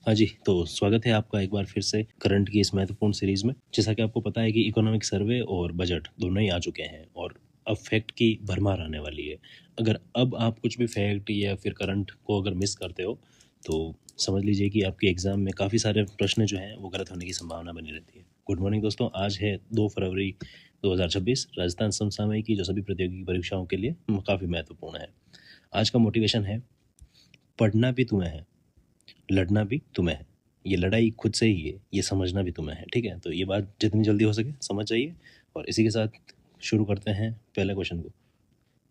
हाँ जी, तो स्वागत है आपका एक बार फिर से करंट की इस महत्वपूर्ण सीरीज में। जैसा कि आपको पता है कि इकोनॉमिक सर्वे और बजट दोनों ही आ चुके हैं और अब फैक्ट की भरमार आने वाली है। अगर अब आप कुछ भी फैक्ट या फिर करंट को अगर मिस करते हो तो समझ लीजिए कि आपके एग्जाम में काफ़ी सारे प्रश्न जो हैं वो गलत होने की संभावना बनी रहती है। गुड मॉर्निंग दोस्तों, आज है 2 फरवरी 2026। राजस्थान समसामयिकी जो सभी प्रतियोगी परीक्षाओं के लिए काफ़ी महत्वपूर्ण है। आज का मोटिवेशन है, पढ़ना भी तुम्हें है, लड़ना भी तुम्हें है। ये लड़ाई खुद से ही है, ये समझना भी तुम्हें है। ठीक है, तो ये बात जितनी जल्दी हो सके समझ जाइए। और इसी के साथ शुरू करते हैं पहले क्वेश्चन को।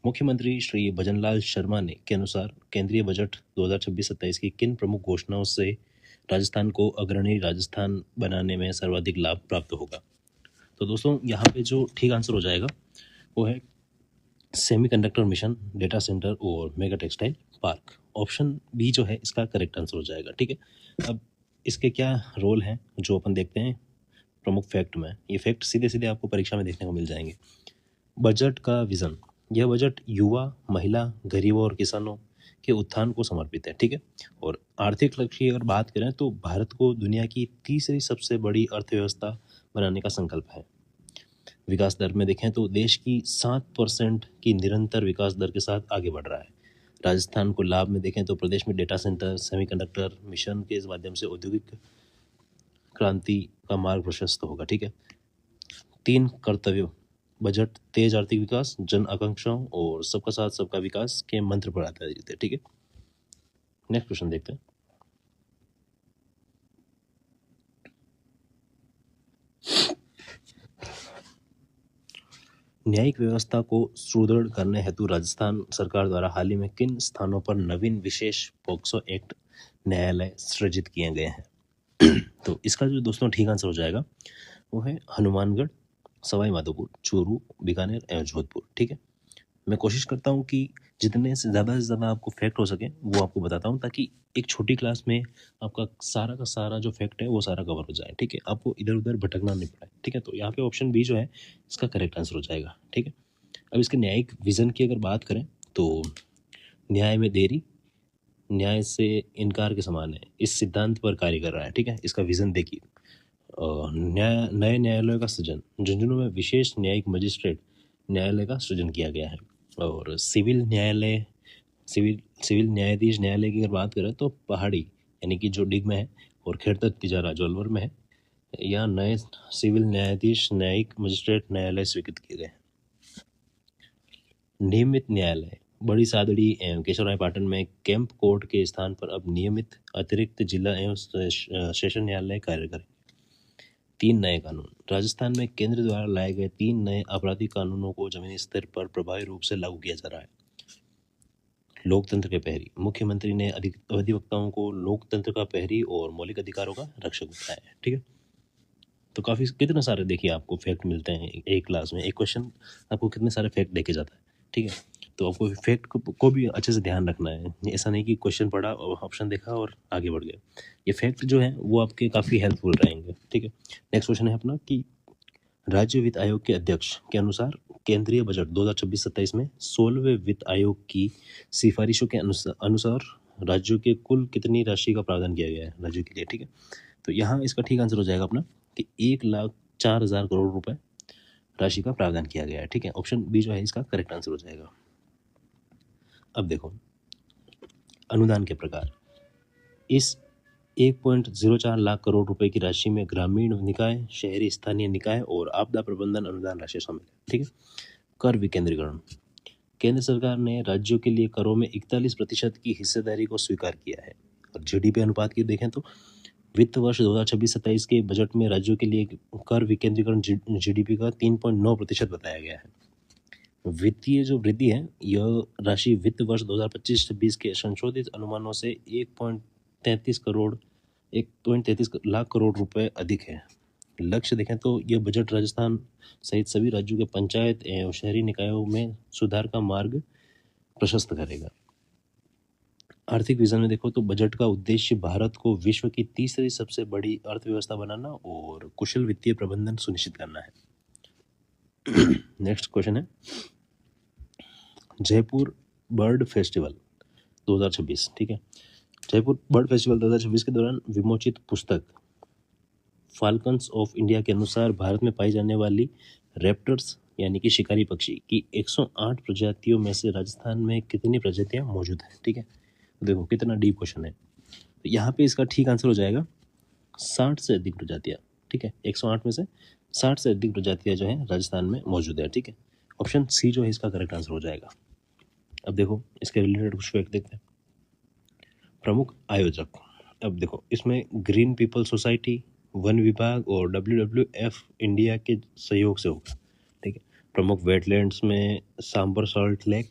मुख्यमंत्री श्री भजनलाल शर्मा ने के अनुसार केंद्रीय बजट 2026-27 की किन प्रमुख घोषणाओं से राजस्थान को अग्रणी राजस्थान बनाने में सर्वाधिक लाभ प्राप्त होगा? तो दोस्तों यहाँ पे जो ठीक आंसर हो जाएगा वो है सेमीकंडक्टर मिशन, डेटा सेंटर और mega textile park. Option B जो है इसका करेक्ट आंसर हो जाएगा। ठीक है, अब इसके क्या रोल हैं जो अपन देखते हैं प्रमुख फैक्ट में। ये फैक्ट सीधे सीधे आपको परीक्षा में देखने को मिल जाएंगे। बजट का विजन, यह बजट युवा, महिला, गरीबों और किसानों के उत्थान को समर्पित है। ठीक है, और आर्थिक लक्ष्य की अगर बात करें तो भारत को दुनिया की तीसरी सबसे बड़ी अर्थव्यवस्था बनाने का संकल्प है। विकास दर में देखें तो देश की 7% की निरंतर विकास दर के साथ आगे बढ़ रहा है। राजस्थान को लाभ में देखें तो प्रदेश में डेटा सेंटर, सेमीकंडक्टर मिशन के माध्यम से औद्योगिक क्रांति का मार्ग प्रशस्त होगा। ठीक है, 3 कर्तव्य बजट तेज आर्थिक विकास, जन आकांक्षाओं और सबका साथ सबका विकास के मंत्र पर आधारित है। ठीक है, नेक्स्ट क्वेश्चन देखते हैं। न्यायिक व्यवस्था को सुदृढ़ करने हेतु राजस्थान सरकार द्वारा हाल ही में किन स्थानों पर नवीन विशेष पॉक्सो एक्ट न्यायालय सृजित किए गए हैं? तो इसका जो दोस्तों ठीक आंसर हो जाएगा वो है हनुमानगढ़, सवाई माधोपुर, चूरू, बीकानेर एवं जोधपुर। ठीक है, मैं कोशिश करता हूँ कि जितने से ज़्यादा आपको फैक्ट हो सके वो आपको बताता हूँ, ताकि एक छोटी क्लास में आपका सारा का सारा जो फैक्ट है वो सारा कवर हो जाए। ठीक है, आपको इधर उधर भटकना नहीं पड़े। ठीक है, तो यहाँ पे ऑप्शन बी जो है इसका करेक्ट आंसर हो जाएगा। ठीक है, अब इसके न्यायिक विजन की अगर बात करें तो न्याय में देरी न्याय से इनकार के समान है, इस सिद्धांत पर कार्य कर रहा है। ठीक है, इसका विजन देखिए। नए न्यायालयों का सृजन, झुंझुनू में विशेष न्यायिक मजिस्ट्रेट न्यायालय का सृजन किया गया है। और सिविल न्यायालय, सिविल न्यायाधीश न्यायालय की अगर बात करें तो पहाड़ी यानी कि जो डिग में है, और खेड़तट तिजारा जो अलवर में है, यहाँ नए सिविल न्यायाधीश न्यायिक मजिस्ट्रेट न्यायालय स्वीकृत किए गए। नियमित न्यायालय, बड़ी सादड़ी एवं केशवरायपाटन में कैंप कोर्ट के स्थान पर अब नियमित अतिरिक्त जिला एवं सेशन न्यायालय कार्य करें। 3 नए कानून, राजस्थान में केंद्र द्वारा लाए गए 3 नए आपराधिक कानूनों को जमीनी स्तर पर प्रभावी रूप से लागू किया जा रहा है। लोकतंत्र के प्रहरी, मुख्यमंत्री ने अधिवक्ताओं को लोकतंत्र का प्रहरी और मौलिक अधिकारों का रक्षक बताया है। ठीक है, तो काफ़ी कितने सारे देखिए आपको फैक्ट मिलते हैं एक क्लास में। एक क्वेश्चन आपको कितने सारे फैक्ट देके जाता है। ठीक है, तो आपको फैक्ट को भी अच्छे से ध्यान रखना है। ऐसा नहीं कि क्वेश्चन पढ़ा और ऑप्शन देखा और आगे बढ़ गए। ये फैक्ट जो है वो आपके काफ़ी हेल्पफुल रहेंगे। ठीक है, नेक्स्ट क्वेश्चन है अपना कि राज्य वित्त आयोग के अध्यक्ष के अनुसार केंद्रीय बजट 2026-27 में 16वें वित्त आयोग की सिफारिशों के अनुसार राज्यों के कुल कितनी राशि का प्रावधान किया गया है राज्यों के लिए। ठीक है, तो यहाँ इसका ठीक आंसर हो जाएगा अपना कि 1,04,000 करोड़ रुपए राशि का प्रावधान किया गया है। ठीक है, ऑप्शन बी जो है इसका करेक्ट आंसर हो जाएगा। अब देखो अनुदान के प्रकार, इस 1.04 लाख करोड़ रुपए की राशि में ग्रामीण निकाय, शहरी स्थानीय निकाय और आपदा प्रबंधन अनुदान राशि शामिल है। ठीक है, कर विकेंद्रीकरण, केंद्र सरकार ने राज्यों के लिए करों में 41% की हिस्सेदारी को स्वीकार किया है। और जीडीपी अनुपात की देखें तो वित्त वर्ष 2026-27 के बजट में राज्यों के लिए कर विकेंद्रीकरण जीडीपी का 3.9% बताया गया है। वित्तीय जो वृद्धि है यह राशि वित्त वर्ष 2025-26 के संशोधित अनुमानों से 1.33 लाख करोड़ रुपए अधिक है। लक्ष्य देखें तो यह बजट राजस्थान सहित सभी राज्यों के पंचायत एवं शहरी निकायों में सुधार का मार्ग प्रशस्त करेगा। आर्थिक विजन में देखो तो बजट का उद्देश्य भारत को विश्व की तीसरी सबसे बड़ी अर्थव्यवस्था बनाना और कुशल वित्तीय प्रबंधन सुनिश्चित करना है। नेक्स्ट क्वेश्चन है जयपुर बर्ड फेस्टिवल 2026। ठीक है, जयपुर बर्ड फेस्टिवल 2026 के दौरान विमोचित पुस्तक फाल्कन्स ऑफ इंडिया के अनुसार भारत में पाई जाने वाली रैप्टर्स यानी कि शिकारी पक्षी की 108 प्रजातियों में से राजस्थान में कितनी प्रजातियां मौजूद हैं। ठीक है, देखो कितना डीप क्वेश्चन है। तो यहाँ पे इसका ठीक आंसर हो जाएगा 60 से अधिक प्रजातियां। ठीक है, 108 में से 60 से अधिक प्रजातियां जो है राजस्थान में मौजूद है। ठीक है, ऑप्शन सी जो है इसका करेक्ट आंसर हो जाएगा। अब देखो इसके रिलेटेड कुछ फैक्ट देखते हैं। प्रमुख आयोजक, अब देखो इसमें ग्रीन पीपल सोसाइटी, वन विभाग और WWF इंडिया के सहयोग से होगा। ठीक है, प्रमुख वेटलैंड्स में सांबर सॉल्ट लेक,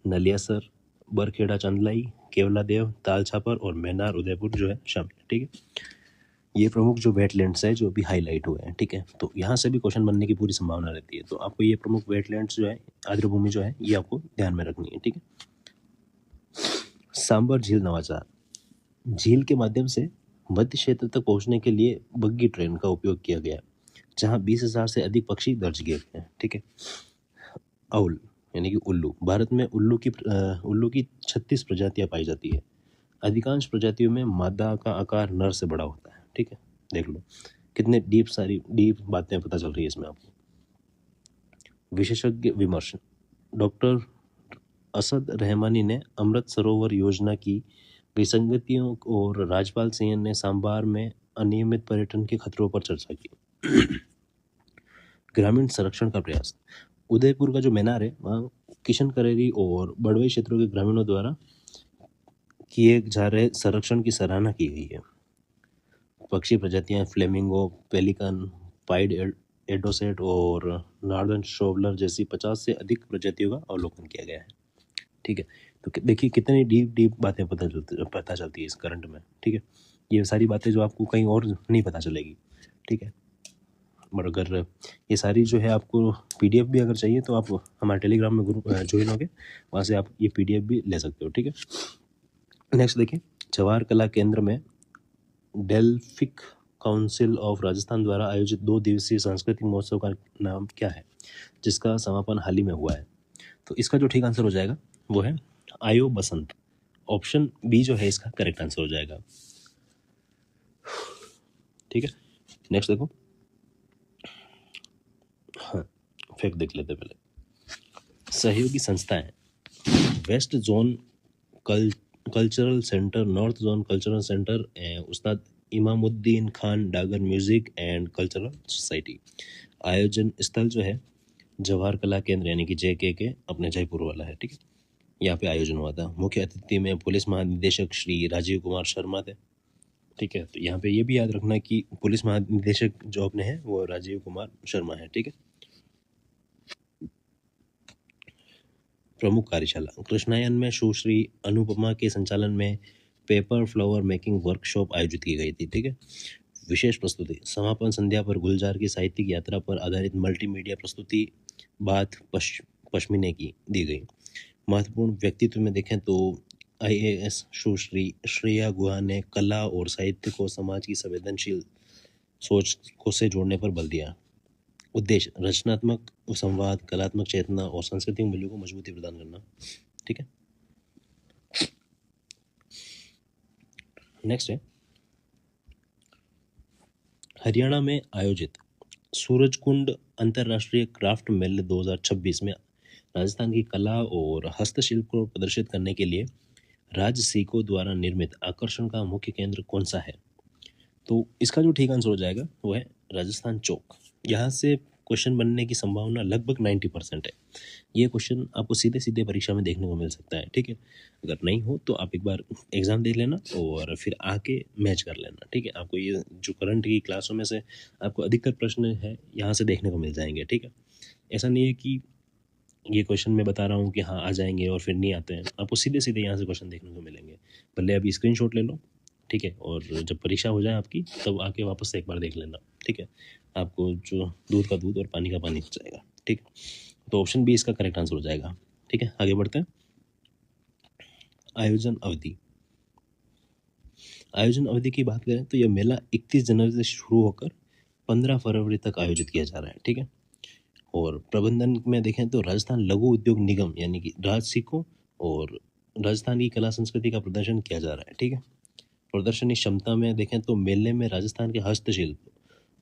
नलियासर, बरखेड़ा चंदलाई, केवलादेव, ताल छापर और मैनार उदयपुर जो है शामिल है। ठीक है, ये प्रमुख जो वेटलैंड्स है जो अभी हाईलाइट हुए हैं। ठीक है, तो यहाँ से भी क्वेश्चन बनने की पूरी संभावना रहती है। तो आपको ये प्रमुख वेटलैंड्स जो है, आर्द्रभूमि जो है, ये आपको ध्यान में रखनी है। ठीक है, सांबर झील नवाचार, झील के माध्यम से मध्य क्षेत्र तक पहुंचने के लिए बग्गी ट्रेन का उपयोग किया गया, जहां 20,000 से अधिक पक्षी दर्ज किए गए हैं। ठीक है, औल यानी कि उल्लू, भारत में उल्लू की 36 प्रजातियां पाई जाती है। अधिकांश प्रजातियों में मादा का आकार नर से बड़ा होता है। ठीक है, देख लो कितने सारी डीप बातें पता चल रही है इसमें आपको। विशेषज्ञ विमर्श, डॉक्टर असद रहमानी ने अमृत सरोवर योजना की विसंगतियों और राजपाल सिंह ने सांबार में अनियमित पर्यटन के खतरों पर चर्चा की। ग्रामीण संरक्षण का प्रयास, उदयपुर का जो मीनार है वहाँ किशन करेरी और बड़वई क्षेत्रों के ग्रामीणों द्वारा किए जा रहे संरक्षण की सराहना की गई है। पक्षी प्रजातियां फ्लेमिंगो, पेलिकन, पाइड एडोसेट और नॉर्दर्न शोवलर जैसी 50 से अधिक प्रजातियों का अवलोकन किया गया है। ठीक है, तो देखिए कितनी डीप बातें पता चलती है इस करंट में। ठीक है, ये सारी बातें जो आपको कहीं और नहीं पता चलेगी। ठीक है, और अगर ये सारी जो है आपको PDF भी अगर चाहिए तो आप हमारे टेलीग्राम में ग्रुप ज्वाइन होगे, वहाँ से आप ये PDF भी ले सकते हो। ठीक है, नेक्स्ट देखिए, जवाहर कला केंद्र में डेल्फिक काउंसिल ऑफ राजस्थान द्वारा आयोजित 2 दिवसीय सांस्कृतिक महोत्सव का नाम क्या है, जिसका समापन हाल ही में हुआ है। तो इसका जो ठीक आंसर हो जाएगा वो है आयो बसंत। ऑप्शन बी जो है इसका करेक्ट आंसर हो जाएगा। ठीक है, नेक्स्ट देखो, हाँ फैक्ट देख लेते पहले। सहयोगी संस्थाएं, west zone cultural centre, north zone cultural centre, Ustad Imamuddin Khan Dagar music and cultural society. आयोजन स्थल जो है जवाहर कला केंद्र यानी कि JK के अपने जयपुर वाला है। ठीक है, यहाँ पे आयोजन हुआ था। मुख्य अतिथि में पुलिस महानिदेशक श्री राजीव कुमार शर्मा थे। ठीक है, तो यहाँ पे ये भी याद रखना कि पुलिस महानिदेशक जो अपने हैं वो राजीव कुमार शर्मा है। ठीक है, प्रमुख कार्यशाला, कृष्णायन में सुश्री अनुपमा के संचालन में पेपर फ्लावर मेकिंग वर्कशॉप आयोजित की गई थी। ठीक है, विशेष प्रस्तुति, समापन संध्या पर गुलजार की साहित्यिक यात्रा पर आधारित मल्टीमीडिया प्रस्तुति बात पश्मीने की दी गई। महत्वपूर्ण व्यक्तित्व में देखें तो IAS सुश्री श्रेया गुहा ने कला और साहित्य को समाज की संवेदनशील सोच को से जोड़ने पर बल दिया। उद्देश्य रचनात्मक संवाद, कलात्मक चेतना और सांस्कृतिक मूल्यों को मजबूती प्रदान करना। ठीक है, नेक्स्ट है, हरियाणा में आयोजित सूरजकुंड अंतर्राष्ट्रीय क्राफ्ट मेले 2026 में राजस्थान की कला और हस्तशिल्प को प्रदर्शित करने के लिए राज्य सीको द्वारा निर्मित आकर्षण का मुख्य केंद्र कौन सा है। तो इसका जो ठीक आंसर हो जाएगा वो है राजस्थान चौक। यहाँ से क्वेश्चन बनने की संभावना लगभग 90% है। ये क्वेश्चन आपको सीधे सीधे परीक्षा में देखने को मिल सकता है। ठीक है, अगर नहीं हो तो आप एक बार एग्जाम दे लेना और फिर आके मैच कर लेना। ठीक है, आपको ये जो करंट की क्लासों में से आपको अधिकतर प्रश्न है यहाँ से देखने को मिल जाएंगे। ठीक है, ऐसा नहीं है कि ये क्वेश्चन मैं बता रहा हूँ कि हाँ आ जाएंगे और फिर नहीं आते हैं, आपको सीधे सीधे यहाँ से क्वेश्चन देखने को मिलेंगे। भले अभी स्क्रीनशॉट ले लो। ठीक है, और जब परीक्षा हो जाए आपकी तब आके वापस से एक बार देख लेना। ठीक है, आपको जो दूध का दूध और पानी का पानी हो जाएगा। ठीक, तो ऑप्शन बी इसका करेक्ट आंसर हो जाएगा। ठीक है, आगे बढ़ते हैं। आयोजन अवधि, आयोजन अवधि की बात करें तो यह मेला 31 जनवरी से शुरू होकर 15 फरवरी तक आयोजित किया जा रहा है। ठीक है, और प्रबंधन में देखें तो राजस्थान लघु उद्योग निगम यानी कि राजसिको और राजस्थान की कला संस्कृति का प्रदर्शन किया जा रहा है, ठीक है। प्रदर्शनी क्षमता में देखें तो मेले में राजस्थान के हस्तशिल्प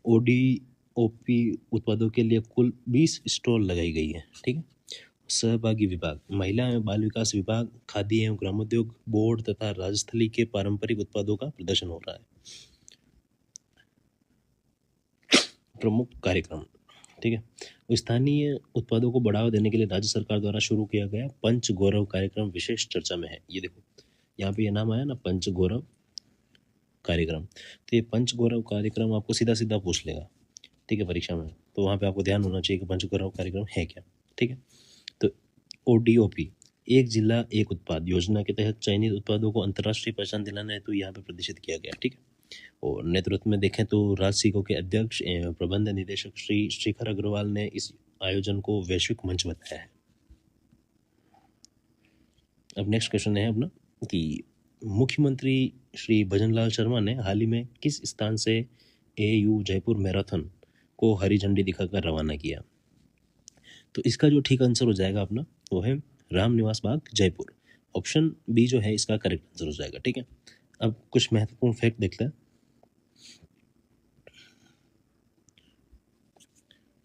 ओडीओपी उत्पादों के लिए कुल 20 स्टॉल लगाई गई है, ठीक है। सहभागी विभाग, महिला एवं बाल विकास विभाग, खादी एवं ग्रामोद्योग बोर्ड तथा राजस्थली के पारंपरिक उत्पादों का प्रदर्शन हो रहा है। प्रमुख कार्यक्रम, ठीक है। स्थानीय उत्पादों को बढ़ावा देने के लिए राज्य सरकार द्वारा शुरू किया गया पंच गौरव कार्यक्रम विशेष चर्चा में है। ये देखो यहाँ पे ये नाम आया ना, पंच गौरव कार्यक्रम। तो ये पंच गौरव कार्यक्रम आपको सीधा सीधा पूछ लेगा, ठीक है, परीक्षा में। तो वहाँ पे आपको ध्यान होना चाहिए कि पंच गौरव कार्यक्रम है क्या, ठीक है। तो ओडीओपी, एक जिला एक उत्पाद योजना के तहत चयनित उत्पादों को अंतर्राष्ट्रीय पहचान दिलाना है, तो यहाँ पे प्रदर्शित किया गया, ठीक है। और नेतृत्व में देखें तो राजसिको के अध्यक्ष एवं प्रबंध निदेशक श्री शिखर अग्रवाल ने इस आयोजन को वैश्विक मंच बताया है। अब नेक्स्ट क्वेश्चन है अपना कि मुख्यमंत्री श्री भजनलाल शर्मा ने हाल ही में किस स्थान से एयू जयपुर मैराथन को हरी झंडी दिखाकर रवाना किया। तो इसका जो ठीक आंसर हो जाएगा अपना वो है रामनिवास बाग जयपुर। ऑप्शन बी जो है इसका करेक्ट आंसर हो जाएगा, ठीक है। अब कुछ महत्वपूर्ण फैक्ट देखते हैं।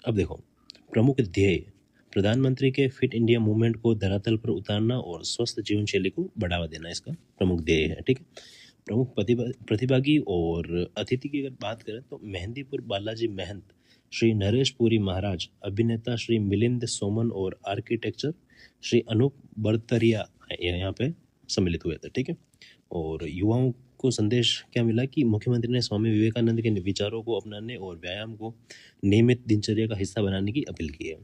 अब देखो, प्रमुख ध्येय प्रधानमंत्री के फिट इंडिया मूवमेंट को धरातल पर उतारना और स्वस्थ जीवन शैली को बढ़ावा देना इसका प्रमुख ध्येय है, ठीक है। प्रमुख प्रतिभागी और अतिथि की अगर बात करें तो मेहंदीपुर बालाजी महंत, श्री नरेश पुरी महाराज, अभिनेता श्री मिलिंद सोमन और आर्किटेक्चर श्री अनूप बरतरिया यहाँ पे सम्मिलित हुए थे, ठीक है। और युवाओं को संदेश क्या मिला कि मुख्यमंत्री ने स्वामी विवेकानंद के विचारों को अपनाने और व्यायाम को नियमित दिनचर्या का हिस्सा बनाने की अपील की है।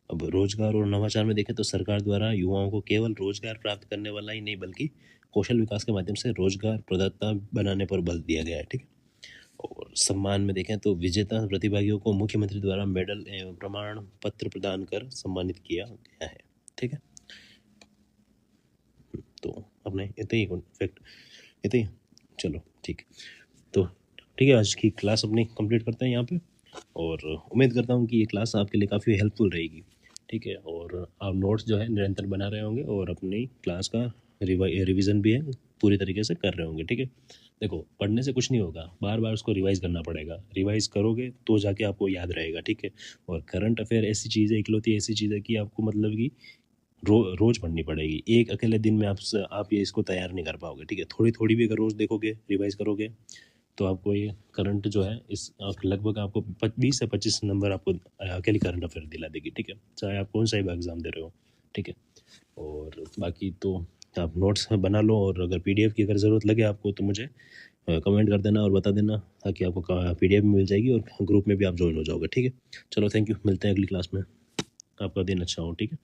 अब रोजगार और नवाचार में देखें तो सरकार द्वारा युवाओं को केवल रोजगार प्राप्त करने वाला ही नहीं बल्कि कौशल विकास के माध्यम से रोजगार प्रदाता बनाने पर बल दिया गया है, ठीक है। और सम्मान में देखें तो विजेता प्रतिभागियों को मुख्यमंत्री द्वारा मेडल एवं प्रमाण पत्र प्रदान कर सम्मानित किया गया है, ठीक है। तो अपने इतने ही फैक्ट, इतने ही, चलो ठीक। तो ठीक है, आज की क्लास अपनी कंप्लीट करते हैं यहाँ पे, और उम्मीद करता हूँ कि ये क्लास आपके लिए काफ़ी हेल्पफुल रहेगी, ठीक है। और आप नोट्स जो है निरंतर बना रहे होंगे और अपनी क्लास का रिवीजन भी है पूरी तरीके से कर रहे होंगे, ठीक है। देखो, पढ़ने से कुछ नहीं होगा, बार बार उसको रिवाइज करना पड़ेगा। रिवाइज करोगे तो जाके आपको याद रहेगा, ठीक है। और करंट अफेयर ऐसी चीज़ है, इकलौती ऐसी चीज़ है कि आपको मतलब कि रोज़ पढ़नी पड़ेगी। एक अकेले दिन में आप ये इसको तैयार नहीं कर पाओगे, ठीक है। थोड़ी थोड़ी भी अगर रोज़ देखोगे, रिवाइज करोगे, तो आपको ये करंट जो है इस लगभग आपको 20 से 25 नंबर आपको अकेली करंट अफेयर दिला देगी, ठीक है, चाहे आप कौन सा भी एग्ज़ाम दे रहे हो, ठीक है। और बाकी तो आप नोट्स बना लो, और अगर पीडीएफ की अगर ज़रूरत लगे आपको तो मुझे कमेंट कर देना और बता देना, ताकि आपको पीडीएफ मिल जाएगी और ग्रुप में भी आप ज्वाइन हो जाओगे, ठीक है। चलो, थैंक यू, मिलते हैं अगली क्लास में। आपका दिन अच्छा हो, ठीक है।